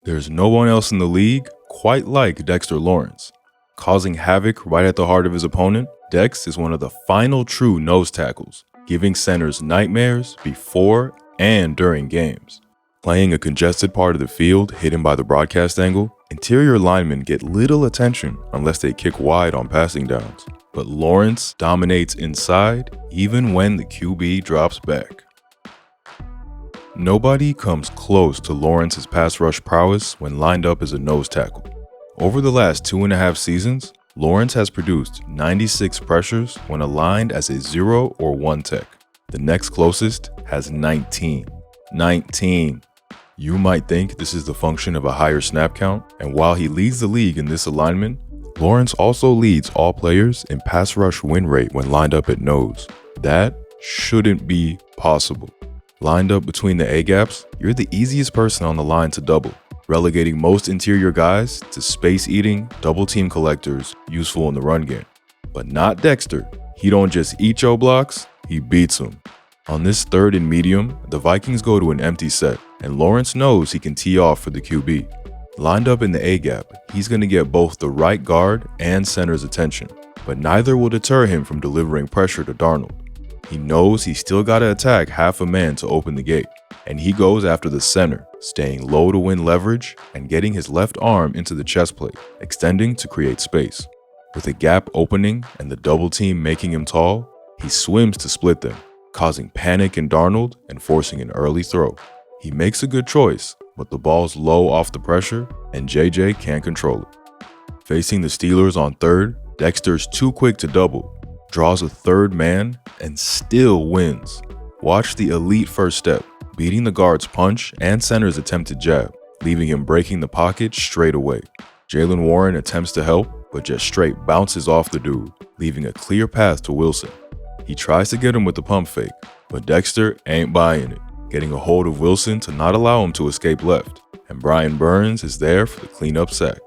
There's no one else in the league quite like Dexter Lawrence. Causing havoc right at the heart of his opponent, Dex is one of the final true nose tackles, giving centers nightmares before and during games. Playing a congested part of the field hidden by the broadcast angle, interior linemen get little attention unless they kick wide on passing downs. But Lawrence dominates inside even when the QB drops back. Nobody comes close to Lawrence's pass rush prowess when lined up as a nose tackle. Over the last 2.5 seasons, Lawrence has produced 96 pressures when aligned as a 0 or 1 tech. The next closest has 19. 19. You might think this is the function of a higher snap count, and while he leads the league in this alignment, Lawrence also leads all players in pass rush win rate when lined up at nose. That shouldn't be possible. Lined up between the A-gaps, you're the easiest person on the line to double, relegating most interior guys to space-eating, double-team collectors useful in the run game. But not Dexter. He don't just eat your blocks, he beats them. On this 3rd and medium, the Vikings go to an empty set, and Lawrence knows he can tee off for the QB. Lined up in the A-gap, he's going to get both the right guard and center's attention, but neither will deter him from delivering pressure to Darnold. He knows he's still got to attack half a man to open the gate, and he goes after the center, staying low to win leverage and getting his left arm into the chest plate, extending to create space. With a gap opening and the double team making him tall, he swims to split them, causing panic in Darnold and forcing an early throw. He makes a good choice, but the ball's low off the pressure and JJ can't control it. Facing the Steelers on 3rd, Dexter's too quick to double, draws a 3rd man, and still wins. Watch the elite first step, beating the guard's punch and center's attempted jab, leaving him breaking the pocket straight away. Jaylen Warren attempts to help, but just straight bounces off the dude, leaving a clear path to Wilson. He tries to get him with the pump fake, but Dexter ain't buying it, getting a hold of Wilson to not allow him to escape left, and Brian Burns is there for the cleanup sack.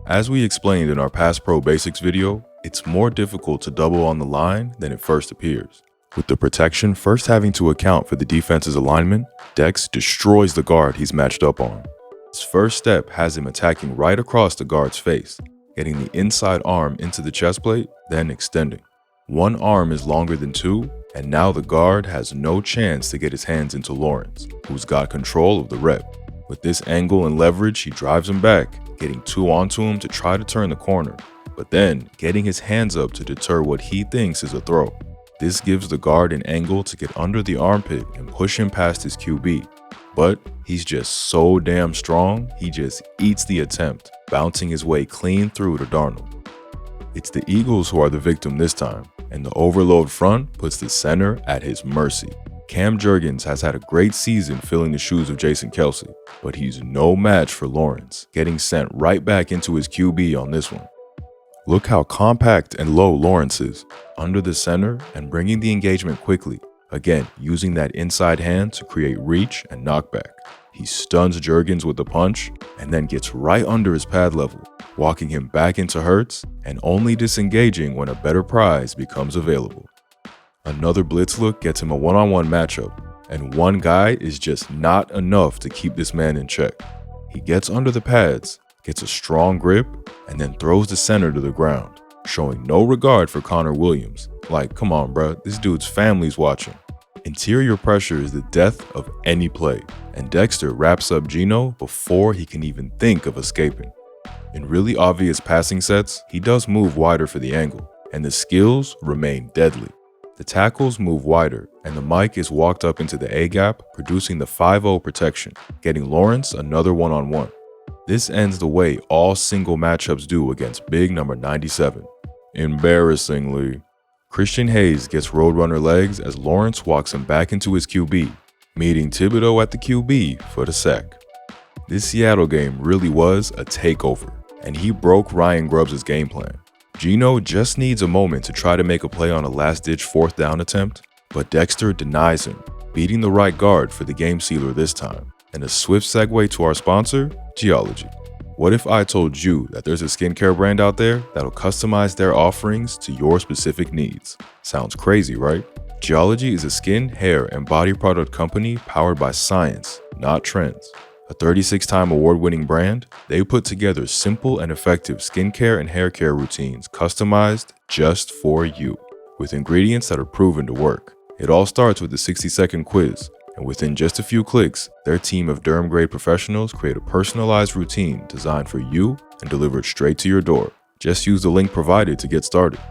As we explained in our Pass Pro Basics video, it's more difficult to double on the line than it first appears. With the protection first having to account for the defense's alignment, Dex destroys the guard he's matched up on. His first step has him attacking right across the guard's face, getting the inside arm into the chest plate, then extending. One arm is longer than 2, and now the guard has no chance to get his hands into Lawrence, who's got control of the rep. With this angle and leverage, he drives him back, getting 2 onto him to try to turn the corner, but then getting his hands up to deter what he thinks is a throw. This gives the guard an angle to get under the armpit and push him past his QB. But he's just so damn strong, he just eats the attempt, bouncing his way clean through to Darnold. It's the Eagles who are the victim this time, and the overload front puts the center at his mercy. Cam Jurgens has had a great season filling the shoes of Jason Kelce, but he's no match for Lawrence, getting sent right back into his QB on this one. Look how compact and low Lawrence is, under the center and bringing the engagement quickly, again using that inside hand to create reach and knockback. He stuns Jurgens with a punch and then gets right under his pad level, walking him back into Hurts and only disengaging when a better prize becomes available. Another blitz look gets him a one-on-one matchup, and one guy is just not enough to keep this man in check. He gets under the pads, gets a strong grip, and then throws the center to the ground, showing no regard for Connor Williams. Like, come on bruh, this dude's family's watching. Interior pressure is the death of any play, and Dexter wraps up Geno before he can even think of escaping. In really obvious passing sets, he does move wider for the angle, and the skills remain deadly. The tackles move wider, and the mic is walked up into the A-gap, producing the 5-0 protection, getting Lawrence another one-on-one. This ends the way all single matchups do against big number 97. Embarrassingly, Christian Hayes gets Roadrunner legs as Lawrence walks him back into his QB, meeting Thibodeau at the QB for the sack. This Seattle game really was a takeover, and he broke Ryan Grubbs' game plan. Geno just needs a moment to try to make a play on a last-ditch 4th down attempt, but Dexter denies him, beating the right guard for the game sealer this time. And a swift segue to our sponsor, Geology. What if I told you that there's a skincare brand out there that'll customize their offerings to your specific needs? Sounds crazy, right? Geology is a skin, hair, and body product company powered by science, not trends. A 36-time award-winning brand, they put together simple and effective skincare and hair care routines customized just for you, with ingredients that are proven to work. It all starts with a 60-second quiz, and within just a few clicks, their team of derm-grade professionals create a personalized routine designed for you and delivered straight to your door. Just use the link provided to get started.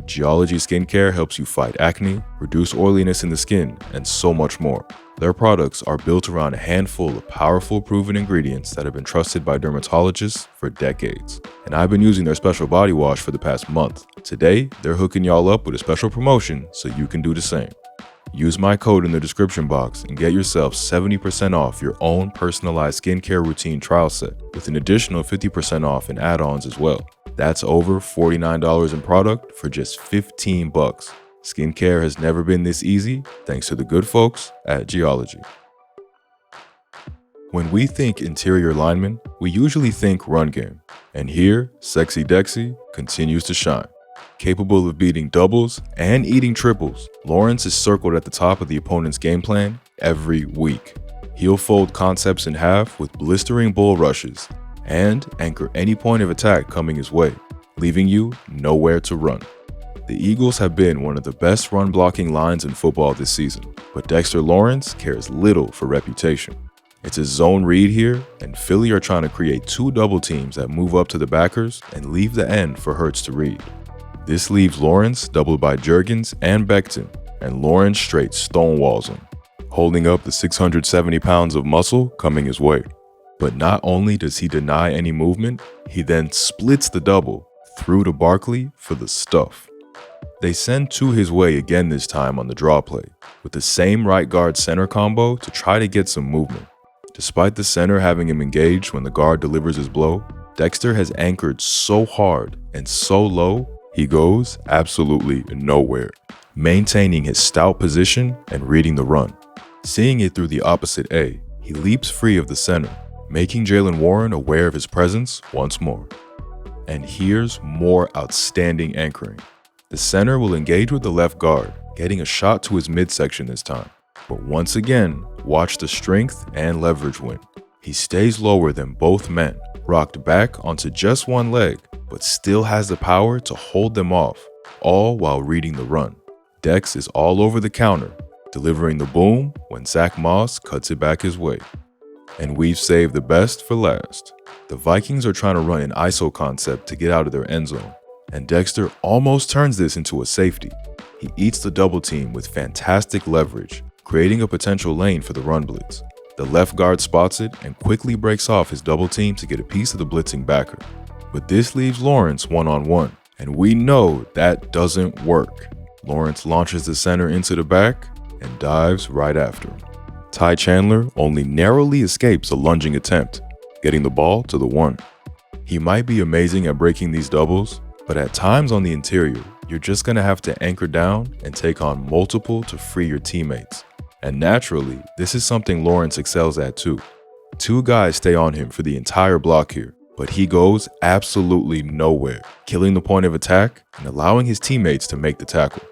Geology Skincare helps you fight acne, reduce oiliness in the skin, and so much more. Their products are built around a handful of powerful proven ingredients that have been trusted by dermatologists for decades. And I've been using their special body wash for the past month. Today, they're hooking y'all up with a special promotion so you can do the same. Use my code in the description box and get yourself 70% off your own personalized skincare routine trial set, with an additional 50% off in add-ons as well. That's over $49 in product for just $15. Skincare has never been this easy, thanks to the good folks at Geology. When we think interior lineman, we usually think run game. And here, Sexy Dexy continues to shine. Capable of beating doubles and eating triples, Lawrence is circled at the top of the opponent's game plan every week. He'll fold concepts in half with blistering bull rushes and anchor any point of attack coming his way, leaving you nowhere to run. The Eagles have been one of the best run-blocking lines in football this season, but Dexter Lawrence cares little for reputation. It's a zone read here, and Philly are trying to create two double teams that move up to the backers and leave the end for Hurts to read. This leaves Lawrence doubled by Juergens and Becton, and Lawrence straight stonewalls him, holding up the 670 pounds of muscle coming his way. But not only does he deny any movement, he then splits the double through to Barkley for the stuff. They send two his way again this time on the draw play, with the same right guard center combo to try to get some movement. Despite the center having him engaged when the guard delivers his blow, Dexter has anchored so hard and so low, he goes absolutely nowhere, maintaining his stout position and reading the run. Seeing it through the opposite A, he leaps free of the center, making Jaylen Warren aware of his presence once more. And here's more outstanding anchoring. The center will engage with the left guard, getting a shot to his midsection this time. But once again, watch the strength and leverage win. He stays lower than both men, rocked back onto just one leg, but still has the power to hold them off, all while reading the run. Dex is all over the counter, delivering the boom when Zach Moss cuts it back his way. And we've saved the best for last. The Vikings are trying to run an ISO concept to get out of their end zone, and Dexter almost turns this into a safety. He eats the double team with fantastic leverage, creating a potential lane for the run blitz. The left guard spots it and quickly breaks off his double team to get a piece of the blitzing backer. But this leaves Lawrence one-on-one, and we know that doesn't work. Lawrence launches the center into the back and dives right after him. Ty Chandler only narrowly escapes a lunging attempt, getting the ball to the 1. He might be amazing at breaking these doubles, but at times on the interior, you're just going to have to anchor down and take on multiple to free your teammates. And naturally, this is something Lawrence excels at too. Two guys stay on him for the entire block here, but he goes absolutely nowhere, killing the point of attack and allowing his teammates to make the tackle.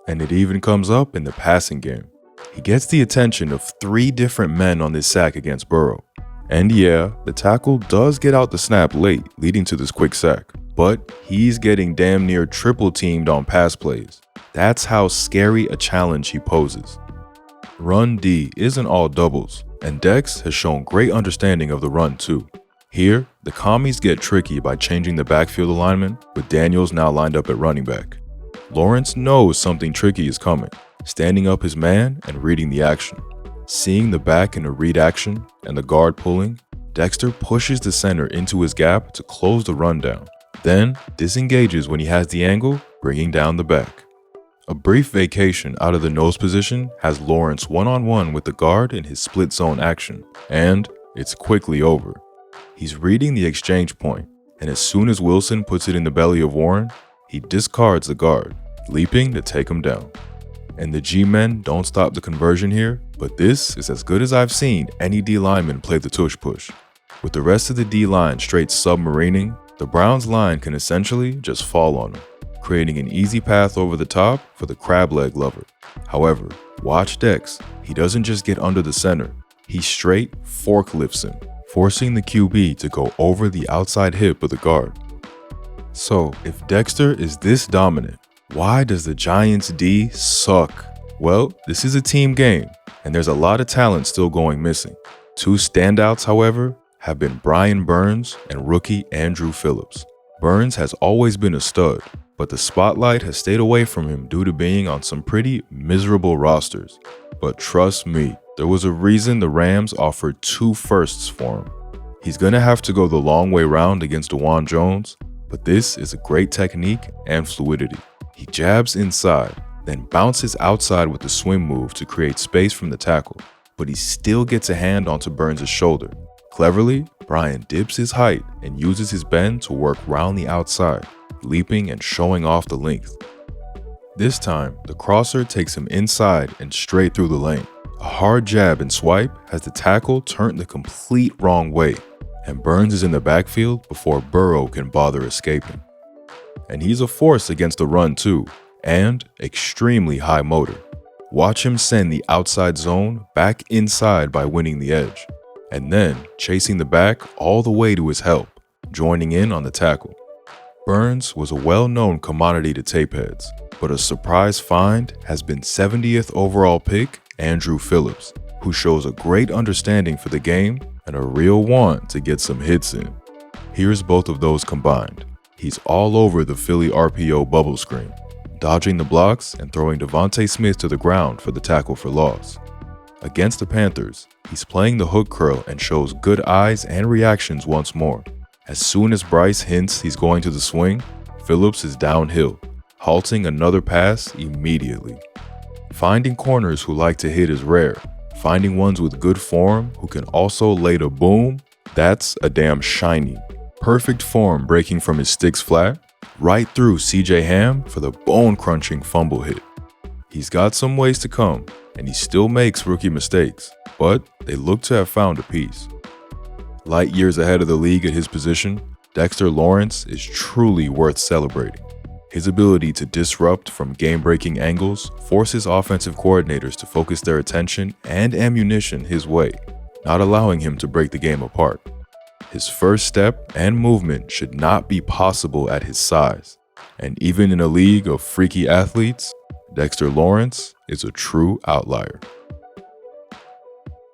And it even comes up in the passing game. He gets the attention of 3 different men on this sack against Burrow. And yeah, the tackle does get out the snap late, leading to this quick sack. But he's getting damn near triple teamed on pass plays. That's how scary a challenge he poses. Run D isn't all doubles, and Dex has shown great understanding of the run too. Here, the commies get tricky by changing the backfield alignment, with Daniels now lined up at running back. Lawrence knows something tricky is coming, standing up his man and reading the action. Seeing the back in a read action and the guard pulling, Dexter pushes the center into his gap to close the run down, then disengages when he has the angle, bringing down the back. A brief vacation out of the nose position has Lawrence one-on-one with the guard in his split zone action, and it's quickly over. He's reading the exchange point, and as soon as Wilson puts it in the belly of Warren, he discards the guard, leaping to take him down. And the G-men don't stop the conversion here, but this is as good as I've seen any D lineman play the tush push. With the rest of the D line straight submarining, the Browns line can essentially just fall on him, creating an easy path over the top for the crab leg lover. However, watch Dex. He doesn't just get under the center, he straight forklifts him, forcing the QB to go over the outside hip of the guard. So, if Dexter is this dominant, why does the Giants' D suck? Well, this is a team game, and there's a lot of talent still going missing. Two standouts, however, have been Brian Burns and rookie Andrew Phillips. Burns has always been a stud, but the spotlight has stayed away from him due to being on some pretty miserable rosters. But trust me, there was a reason the Rams offered 2 firsts for him. He's gonna have to go the long way round against DeJuan Jones, but this is a great technique and fluidity. He jabs inside, then bounces outside with the swim move to create space from the tackle, but he still gets a hand onto Burns' shoulder. Cleverly, Brian dips his height and uses his bend to work round the outside, leaping and showing off the length. This time, the crosser takes him inside and straight through the lane. A hard jab and swipe has the tackle turned the complete wrong way, and Burns is in the backfield before Burrow can bother escaping. And he's a force against the run too, and extremely high motor. Watch him send the outside zone back inside by winning the edge, and then chasing the back all the way to his help, joining in on the tackle. Burns was a well-known commodity to tape heads, but a surprise find has been 70th overall pick Andrew Phillips, who shows a great understanding for the game and a real want to get some hits in. Here's both of those combined. He's all over the Philly RPO bubble screen, dodging the blocks and throwing Devontae Smith to the ground for the tackle for loss. Against the Panthers, he's playing the hook curl and shows good eyes and reactions once more. As soon as Bryce hints he's going to the swing, Phillips is downhill, halting another pass immediately. Finding corners who like to hit is rare. Finding ones with good form who can also lay the boom, that's a damn shiny. Perfect form breaking from his sticks flat, right through CJ Ham for the bone-crunching fumble hit. He's got some ways to come, and he still makes rookie mistakes, but they look to have found a piece. Light years ahead of the league at his position, Dexter Lawrence is truly worth celebrating. His ability to disrupt from game-breaking angles forces offensive coordinators to focus their attention and ammunition his way, not allowing him to break the game apart. His first step and movement should not be possible at his size, and even in a league of freaky athletes, Dexter Lawrence is a true outlier.